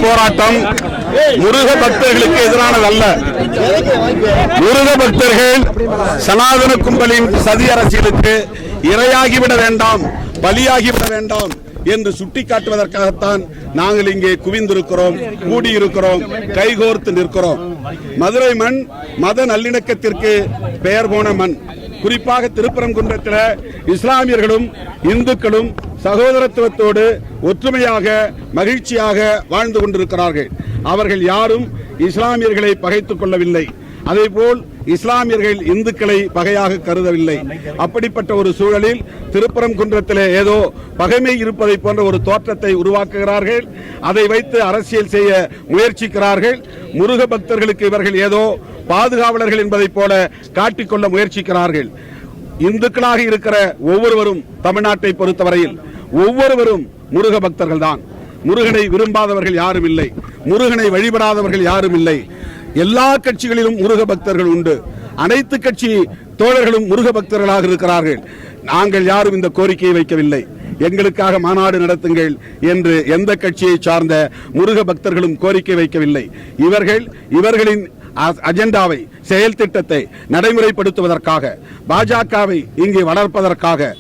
போராட்டம் முருக பக்தர்களுக்கு எதிரானதல்ல. முருக பக்தர்கள் சனாதன கும்பலின் சதி அரசியலுக்கு இரையாகிவிட வேண்டாம், பலியாகிவிட வேண்டாம் என்று சுட்டிக்காட்டுவதற்காகத்தான் நாங்கள் இங்கே குவிந்திருக்கிறோம், கூடியிருக்கிறோம், கைகோர்த்து நிற்கிறோம். மதுரை மண் மத நல்லிணக்கத்திற்கு பெயர் போன மண். குறிப்பாக திருப்பரங்குன்றத்தில் இஸ்லாமியர்களும் இந்துக்களும் சகோதரத்துவத்தோடு ஒற்றுமையாக மகிழ்ச்சியாக வாழ்ந்து கொண்டிருக்கிறார்கள். அவர்கள் யாரும் இஸ்லாமியர்களை பகைத்துக் கொள்ளவில்லை. அதேபோல் இஸ்லாமியர்கள் இந்துக்களை பகையாக கருதவில்லை. அப்படிப்பட்ட ஒரு சூழலில் திருப்பரங்குன்றத்திலே ஏதோ பகைமை இருப்பதை போன்ற ஒரு தோற்றத்தை உருவாக்குகிறார்கள். அதை வைத்து அரசியல் செய்ய முயற்சிக்கிறார்கள். முருக பக்தர்களுக்கு இவர்கள் ஏதோ பாதுகாவலர்கள் என்பதை போல காட்டிக்கொள்ள முயற்சிக்கிறார்கள். இந்துக்களாக இருக்கிற ஒவ்வொருவரும் தமிழ்நாட்டை பொறுத்தவரையில் ஒவ்வொருவரும் முருக பக்தர்கள் தான். முருகனை விரும்பாதவர்கள் யாரும் இல்லை, முருகனை வழிபடாதவர்கள் யாரும் இல்லை. எல்லா கட்சிகளிலும் முருக பக்தர்கள் உண்டு. அனைத்து கட்சி தோழர்களும் முருக பக்தர்களாக இருக்கிறார்கள். நாங்கள் யாரும் இந்த கோரிக்கையை வைக்கவில்லை. எங்களுக்காக மாநாடு நடத்துங்கள் என்று எந்த கட்சியை சார்ந்த முருக பக்தர்களும் கோரிக்கை வைக்கவில்லை. இவர்களின் அஜெண்டாவை, செயல் திட்டத்தை நடைமுறைப்படுத்துவதற்காக, பாஜகவை இங்கே வளர்ப்பதற்காக,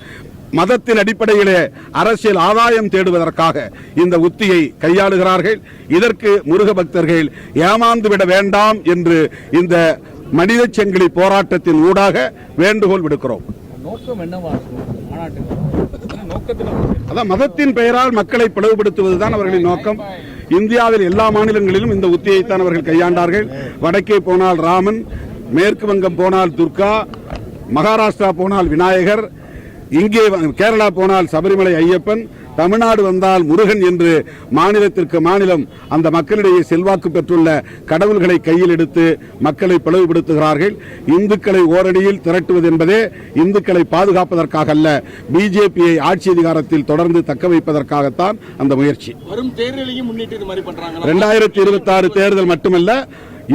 மதத்தின் அடிப்படையிலே அரசியல் ஆதாயம் தேடுவதற்காக இந்த உத்தியை கையாளுகிறார்கள். இதற்கு முருக பக்தர்கள் ஏமாந்துவிட வேண்டாம் என்று இந்த மனித செங்கிலி போராட்டத்தின் ஊடாக வேண்டுகோள் விடுக்கிறோம். அதான் மதத்தின் பெயரால் மக்களை பிளவுபடுத்துவதுதான் அவர்களின் நோக்கம். இந்தியாவில் எல்லா மாநிலங்களிலும் இந்த உத்தியைத்தான் அவர்கள் கையாண்டார்கள். வடக்கே போனால் ராமன், மேற்கு வங்கம் போனால் துர்கா, மகாராஷ்டிரா போனால் விநாயகர், இங்கே கேரளா போனால் சபரிமலை ஐயப்பன், தமிழ்நாடு வந்தால் முருகன் என்று மாநிலத்திற்கு மாநிலம் அந்த மக்களிடையே செல்வாக்கு பெற்றுள்ள கடவுள்களை கையில் எடுத்து மக்களை பிளவுபடுத்துகிறார்கள். இந்துக்களை ஓரடியில் திரட்டுவது என்பதே இந்துக்களை பாதுகாப்பதற்காக அல்ல, பிஜேபியை ஆட்சி அதிகாரத்தில் தொடர்ந்து தக்க வைப்பதற்காகத்தான் அந்த முயற்சி. வரும் தேர்தலையும் முன்னிட்டு 2026 தேர்தல் மட்டுமல்ல,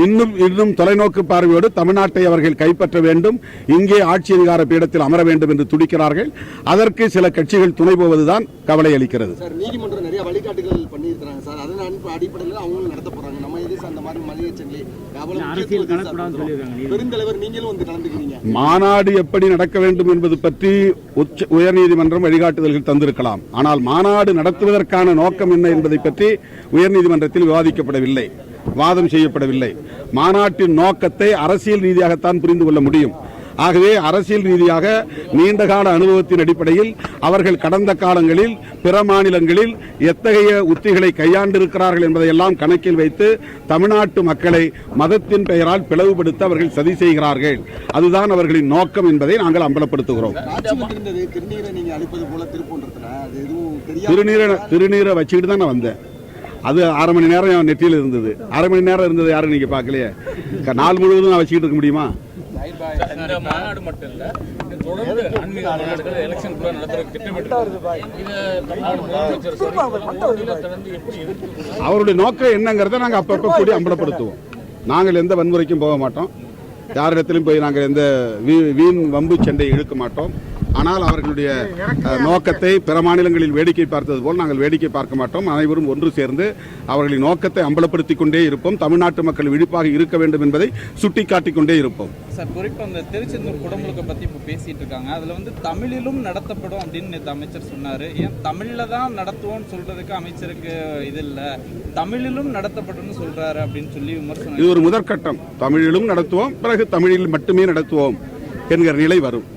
இன்னும் தொலைநோக்கு பார்வையோடு தமிழ்நாட்டை அவர்கள் கைப்பற்ற வேண்டும், இங்கே ஆட்சி அதிகார பீடத்தில் அமர வேண்டும் என்று துடிக்கிறார்கள். அதற்கு சில கட்சிகள் துணை போவதுதான் கவலை அளிக்கிறது. நீதிமன்றம் நிறைய வழிகாட்டுகள் பண்ணியிருக்கிறாங்க சார். அதன் அடிப்படையில் அவங்களும் நடத்த போறாங்க. நம்ம எதிர்த்து அந்த மாதிரி பெருந்தலைவர் நீங்களும் வந்து கலந்துக்கிறீங்க. மாநாடு எப்படி நடக்க வேண்டும் என்பது பற்றி உயர்நீதிமன்றம் வழிகாட்டுதல்கள் தந்திருக்கலாம். ஆனால் மாநாடு நடத்துவதற்கான நோக்கம் என்ன என்பதை பற்றி உயர்நீதிமன்றத்தில் விவாதிக்கப்படவில்லை, வாதம் செய்யப்படவில்லை. மாநாட்டின் நோக்கத்தை அரசியல் ரீதியாகத்தான் புரிந்து கொள்ள முடியும். ஆகவே அரசியல் ரீதியாக நீண்டகால அனுபவத்தின் அடிப்படையில் அவர்கள் கடந்த காலங்களில் பிற மாநிலங்களில் எத்தகைய உத்திகளை கையாண்டிருக்கிறார்கள் என்பதையெல்லாம் கணக்கில் வைத்து தமிழ்நாட்டு மக்களை மதத்தின் பெயரால் பிளவுபடுத்த அவர்கள் சதி செய்கிறார்கள். அதுதான் அவர்களின் நோக்கம் என்பதை நாங்கள் அம்பலப்படுத்துகிறோம். திருநீரை வச்சுக்கிட்டு தான் நான் வந்தேன். அது 1/2 மணி நேரம் நெற்றியில் இருந்தது. 1/2 மணி நேரம் இருந்தது யாரும் நீங்க பார்க்கலையே. நாள் முழுவதும் நான் வச்சுக்கிட்டு இருக்க முடியுமா? அவருடைய நோக்கம் என்னங்கிறத நாங்கள் அப்பப்போ கூடி அம்பலப்படுத்துவோம். நாங்கள் எந்த வன்முறைக்கும் போக மாட்டோம், யாரிடத்திலும் போய் நாங்கள் எந்த வீண் வம்பு சண்டை இழுக்க மாட்டோம். ஆனால் அவர்களுடைய நோக்கத்தை பிற மாநிலங்களில் வேடிக்கை பார்த்தது போல் நாங்கள் வேடிக்கை பார்க்க மாட்டோம். அனைவரும் ஒன்று சேர்ந்து அவர்களின் நோக்கத்தை அம்பலப்படுத்திக் கொண்டே இருப்போம். தமிழ்நாட்டு மக்கள் விழிப்பாக இருக்க வேண்டும் என்பதை சுட்டிக்காட்டிக் கொண்டே இருப்போம். சார், குறிப்பாக அந்த திருச்செந்தூர் குடமுழுக்கை பற்றி இப்போ பேசிட்டு இருக்காங்க. அதில் வந்து தமிழிலும் நடத்தப்படும் அப்படின்னு நேற்று அமைச்சர் சொன்னார். ஏன் தமிழில் தான் நடத்துவோம்னு சொல்றதுக்கு அமைச்சருக்கு இது இல்லை, தமிழிலும் நடத்தப்படும் சொல்றாரு அப்படின்னு சொல்லி விமர்சனம். இது ஒரு முதற்கட்டம். தமிழிலும் நடத்துவோம், பிறகு தமிழில் மட்டுமே நடத்துவோம் என்கிற நிலை வரும்.